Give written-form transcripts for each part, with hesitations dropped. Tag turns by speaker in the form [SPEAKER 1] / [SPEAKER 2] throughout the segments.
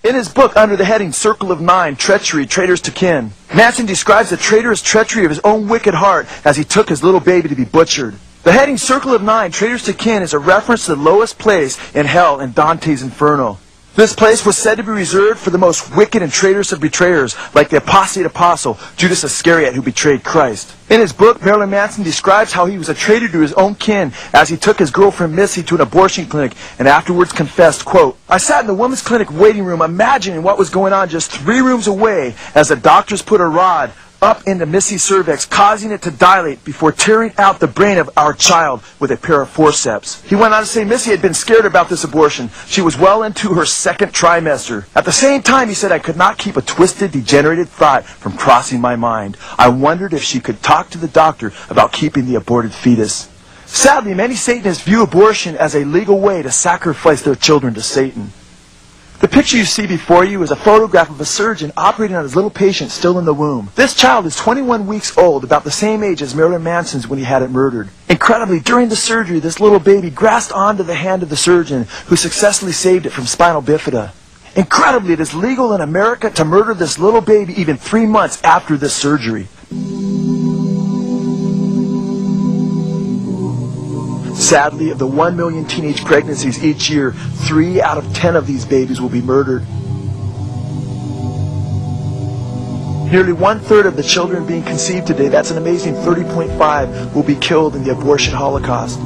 [SPEAKER 1] In his book under the heading Circle of Nine, Treachery, Traitors to Kin, Manson describes the traitorous treachery of his own wicked heart as he took his little baby to be butchered. The heading Circle of Nine, Traitors to Kin is a reference to the lowest place in hell in Dante's Inferno. This place was said to be reserved for the most wicked and traitorous of betrayers, like the apostate apostle, Judas Iscariot, who betrayed Christ. In his book, Marilyn Manson describes how he was a traitor to his own kin as he took his girlfriend Missy to an abortion clinic and afterwards confessed, quote, "I sat in the women's clinic waiting room imagining what was going on just 3 rooms away as the doctors put a rod up into Missy's cervix, causing it to dilate before tearing out the brain of our child with a pair of forceps." He went on to say Missy had been scared about this abortion. She was well into her 2nd trimester. At the same time, he said, I could not keep a twisted, degenerated thought from crossing my mind. I wondered if she could talk to the doctor about keeping the aborted fetus. Sadly, many Satanists view abortion as a legal way to sacrifice their children to Satan. The picture you see before you is a photograph of a surgeon operating on his little patient still in the womb. This child is 21 weeks old, about the same age as Marilyn Manson's when he had it murdered. Incredibly, during the surgery, this little baby grasped onto the hand of the surgeon, who successfully saved it from spinal bifida. Incredibly, it is legal in America to murder this little baby even 3 months after this surgery. Sadly, of the 1 million teenage pregnancies each year, 3 out of 10 of these babies will be murdered. Nearly 1/3 of the children being conceived today, that's an amazing 30.5, will be killed in the abortion holocaust.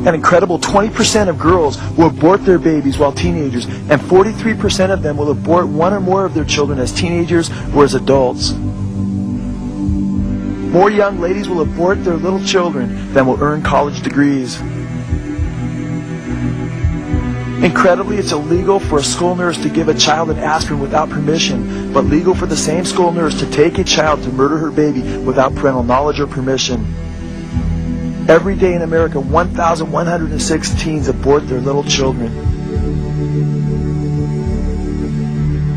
[SPEAKER 1] An incredible 20% of girls will abort their babies while teenagers, and 43% of them will abort 1 or more of their children as teenagers or as adults. More young ladies will abort their little children than will earn college degrees. Incredibly, it's illegal for a school nurse to give a child an aspirin without permission, but legal for the same school nurse to take a child to murder her baby without parental knowledge or permission. Every day in America, 1,106 teens abort their little children.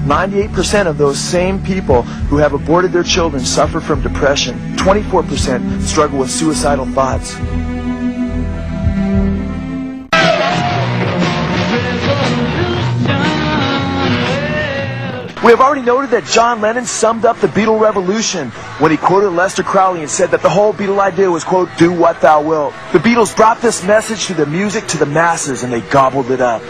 [SPEAKER 1] 98% of those same people who have aborted their children suffer from depression. 24% struggle with suicidal thoughts. We have already noted that John Lennon summed up the Beatle revolution when he quoted Lester Crowley and said that the whole Beatle idea was, quote, "Do what thou wilt." The Beatles brought this message through the music to the masses and they gobbled it up.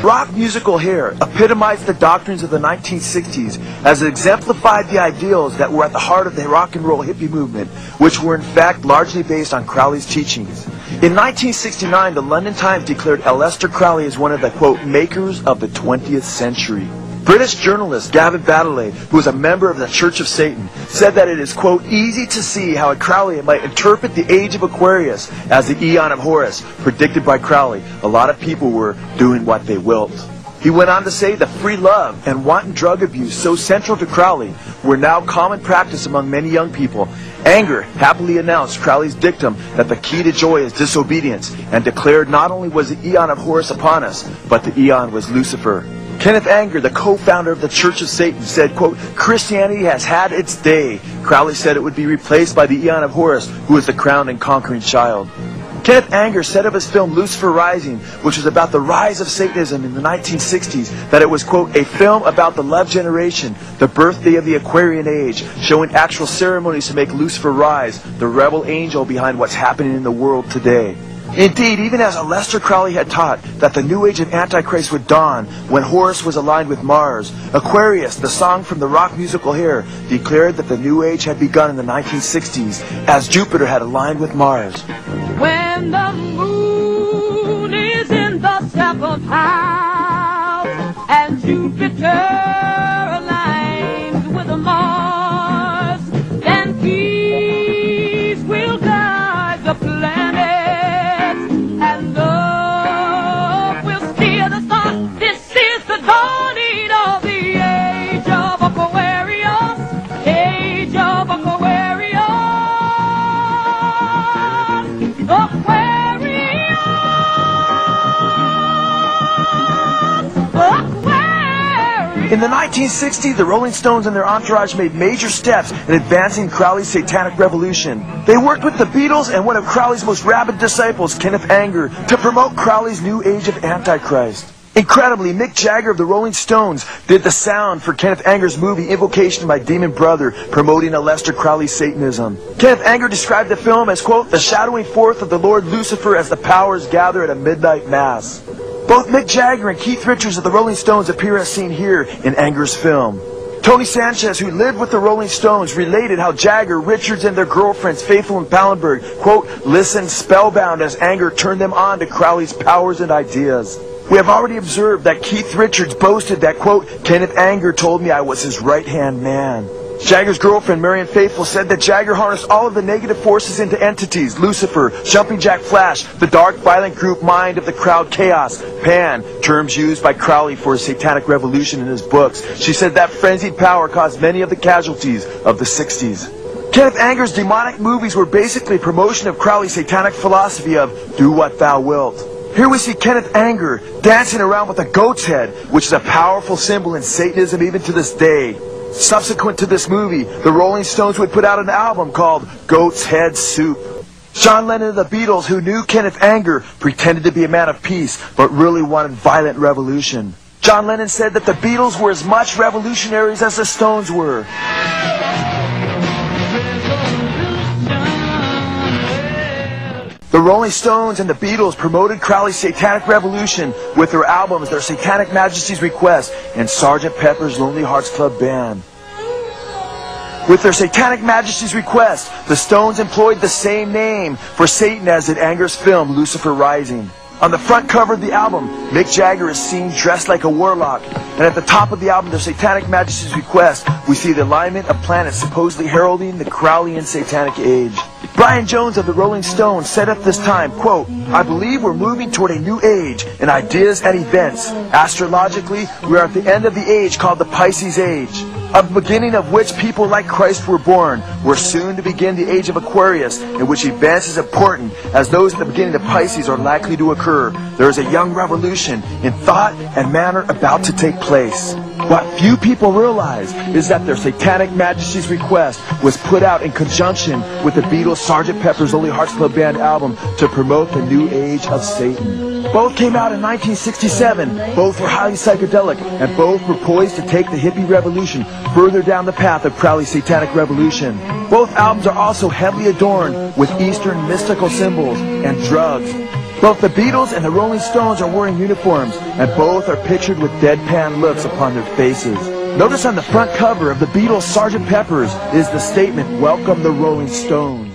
[SPEAKER 1] Rock musical hair epitomized the doctrines of the 1960s as it exemplified the ideals that were at the heart of the rock and roll hippie movement, which were in fact largely based on Crowley's teachings. In 1969, the London Times declared Aleister Crowley as one of the, quote, makers of the 20th century. British journalist Gavin Baddeley, who was a member of the Church of Satan, said that it is, quote, easy to see how Crowley might interpret the age of Aquarius as the Eon of Horus, predicted by Crowley. A lot of people were doing what they wilt. He went on to say the free love and wanton drug abuse so central to Crowley were now common practice among many young people. Anger happily announced Crowley's dictum that the key to joy is disobedience, and declared not only was the Eon of Horus upon us, but the Eon was Lucifer. Kenneth Anger, the co-founder of the Church of Satan, said, quote, Christianity has had its day. Crowley said it would be replaced by the Eon of Horus, who is the crowned and conquering child. Kenneth Anger said of his film Lucifer Rising, which was about the rise of Satanism in the 1960s, that it was, quote, a film about the love generation, the birthday of the Aquarian age, showing actual ceremonies to make Lucifer rise, the rebel angel behind what's happening in the world today. Indeed, even as Aleister Crowley had taught that the new age of Antichrist would dawn when Horus was aligned with Mars, Aquarius, the song from the rock musical Hair, declared that the new age had begun in the 1960s as Jupiter had aligned with Mars.
[SPEAKER 2] When the moon is in the 7th house and Jupiter aligns with Mars, then peace will guide the planet. And love will steer the sun. This is the dawning of the age of Aquarius. Age of Aquarius. Aquarius. Aquarius.
[SPEAKER 1] In the 1960s, the Rolling Stones and their entourage made major steps in advancing Crowley's satanic revolution. They worked with the Beatles and one of Crowley's most rabid disciples, Kenneth Anger, to promote Crowley's new age of Antichrist. Incredibly, Mick Jagger of the Rolling Stones did the sound for Kenneth Anger's movie Invocation of My Demon Brother, promoting Aleister Crowley's Satanism. Kenneth Anger described the film as, quote, the shadowing forth of the Lord Lucifer as the powers gather at a midnight mass. Both Mick Jagger and Keith Richards of the Rolling Stones appear as seen here in Anger's film. Tony Sanchez, who lived with the Rolling Stones, related how Jagger, Richards, and their girlfriends, Faithful and Pallenberg, quote, listened spellbound as Anger turned them on to Crowley's powers and ideas. We have already observed that Keith Richards boasted that, quote, Kenneth Anger told me I was his right-hand man. Jagger's girlfriend, Marian Faithfull, said that Jagger harnessed all of the negative forces into entities: Lucifer, Jumping Jack Flash, the dark, violent group mind of the crowd chaos, Pan, terms used by Crowley for his satanic revolution in his books. She said that frenzied power caused many of the casualties of the 60s. Kenneth Anger's demonic movies were basically a promotion of Crowley's satanic philosophy of do what thou wilt. Here we see Kenneth Anger dancing around with a goat's head, which is a powerful symbol in Satanism even to this day. Subsequent to this movie, the Rolling Stones would put out an album called Goat's Head Soup. John Lennon of the Beatles, who knew Kenneth Anger, pretended to be a man of peace, but really wanted violent revolution. John Lennon said that the Beatles were as much revolutionaries as the Stones were. The Rolling Stones and the Beatles promoted Crowley's satanic revolution with their albums, Their Satanic Majesty's Request and Sgt. Pepper's Lonely Hearts Club Band. With Their Satanic Majesty's Request, the Stones employed the same name for Satan as did Anger's film, Lucifer Rising. On the front cover of the album, Mick Jagger is seen dressed like a warlock. And at the top of the album, Their Satanic Majesty's Request, we see the alignment of planets supposedly heralding the Crowleyan Satanic Age. Brian Jones of the Rolling Stones said at this time, quote, I believe we're moving toward a new age in ideas and events. Astrologically, we are at the end of the age called the Pisces Age, of the beginning of which people like Christ were born. We're soon to begin the age of Aquarius, in which events as important as those at the beginning of Pisces are likely to occur. There is a young revolution in thought and manner about to take place. What few people realize is that Their Satanic Majesty's Request was put out in conjunction with the Beatles' Sgt. Pepper's Lonely Hearts Club Band album to promote the new age of Satan. Both came out in 1967, both were highly psychedelic, and both were poised to take the hippie revolution further down the path of Crowley's satanic revolution. Both albums are also heavily adorned with Eastern mystical symbols and drugs. Both the Beatles and the Rolling Stones are wearing uniforms, and both are pictured with deadpan looks upon their faces. Notice on the front cover of the Beatles' Sgt. Pepper's is the statement, Welcome the Rolling Stones.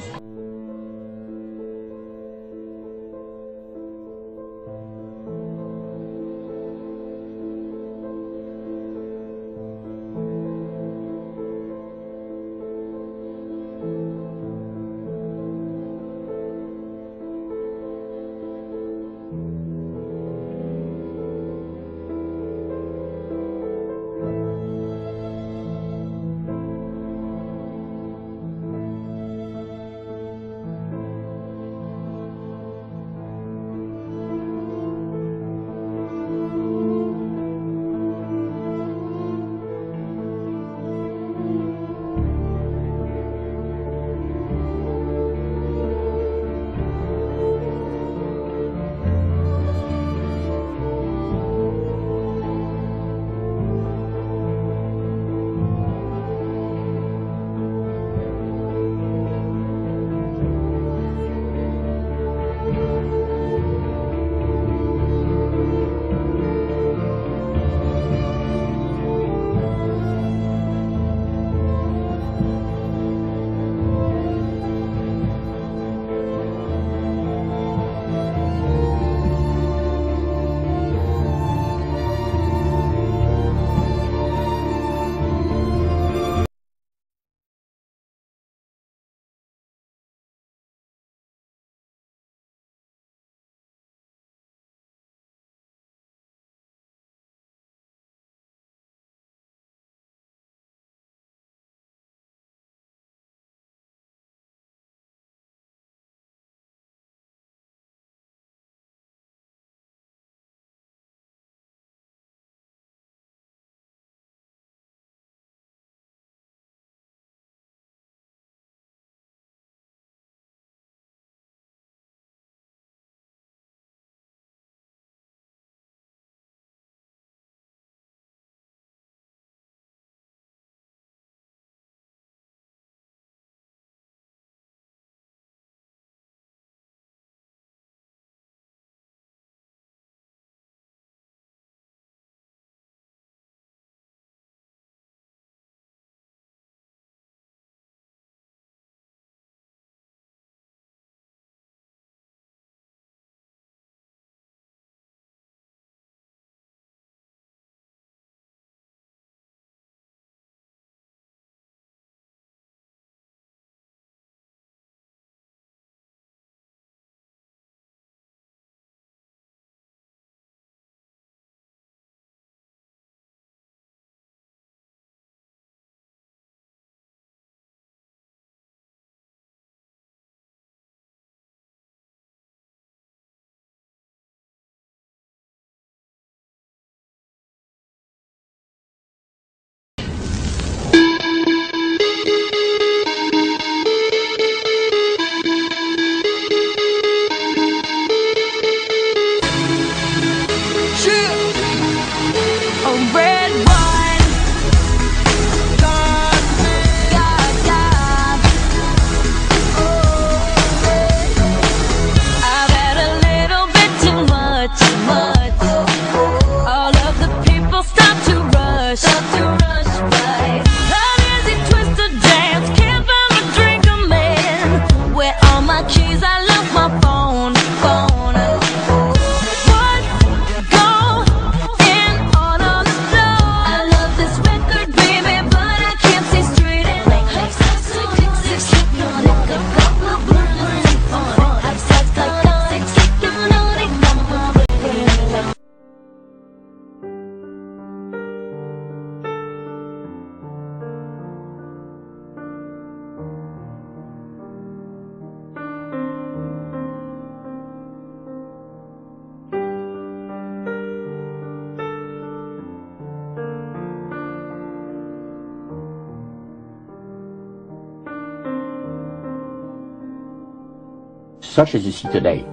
[SPEAKER 3] such as you see today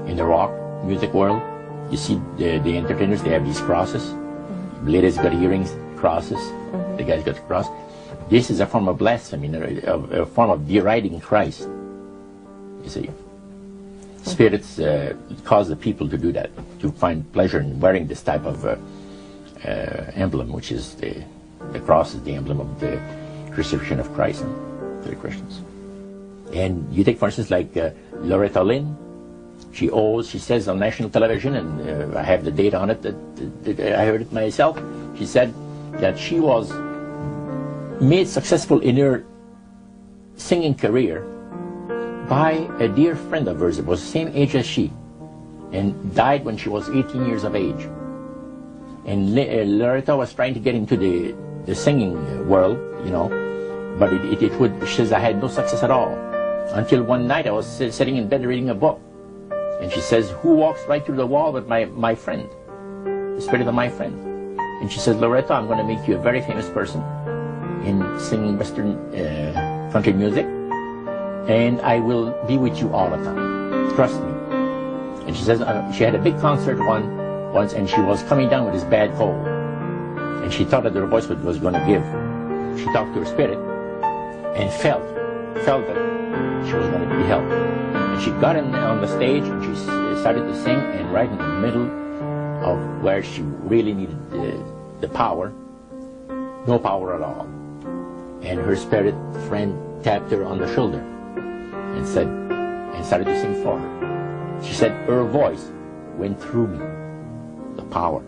[SPEAKER 3] in the rock music world. You see the entertainers, they have these crosses. Ladies got earrings, crosses. The guys got the cross. This is a form of blasphemy, a form of deriding Christ. You see, spirits cause the people to do that, to find pleasure in wearing this type of emblem, which is the cross is the emblem of the crucifixion of Christ to the Christians. And you take, for instance, like Loretta Lynn. She says on national television, and I have the data on it, that I heard it myself. She said that she was made successful in her singing career by a dear friend of hers that was the same age as she, and died when she was 18 years of age. And Loretta was trying to get into the singing world, you know, but she says, I had no success at all. Until one night I was sitting in bed reading a book. And she says, who walks right through the wall with my friend? The spirit of my friend. And she says, Loretta, I'm going to make you a very famous person in singing Western country music. And I will be with you all the time. Trust me. And she says, she had a big concert once, and she was coming down with this bad cold. And she thought that her voice was going to give. She talked to her spirit and felt that she was going to be helped. And she got on the stage and she started to sing, and right in the middle of where she really needed the power, no power at all. And her spirit friend tapped her on the shoulder and started to sing for her. She said her voice went through me, the power.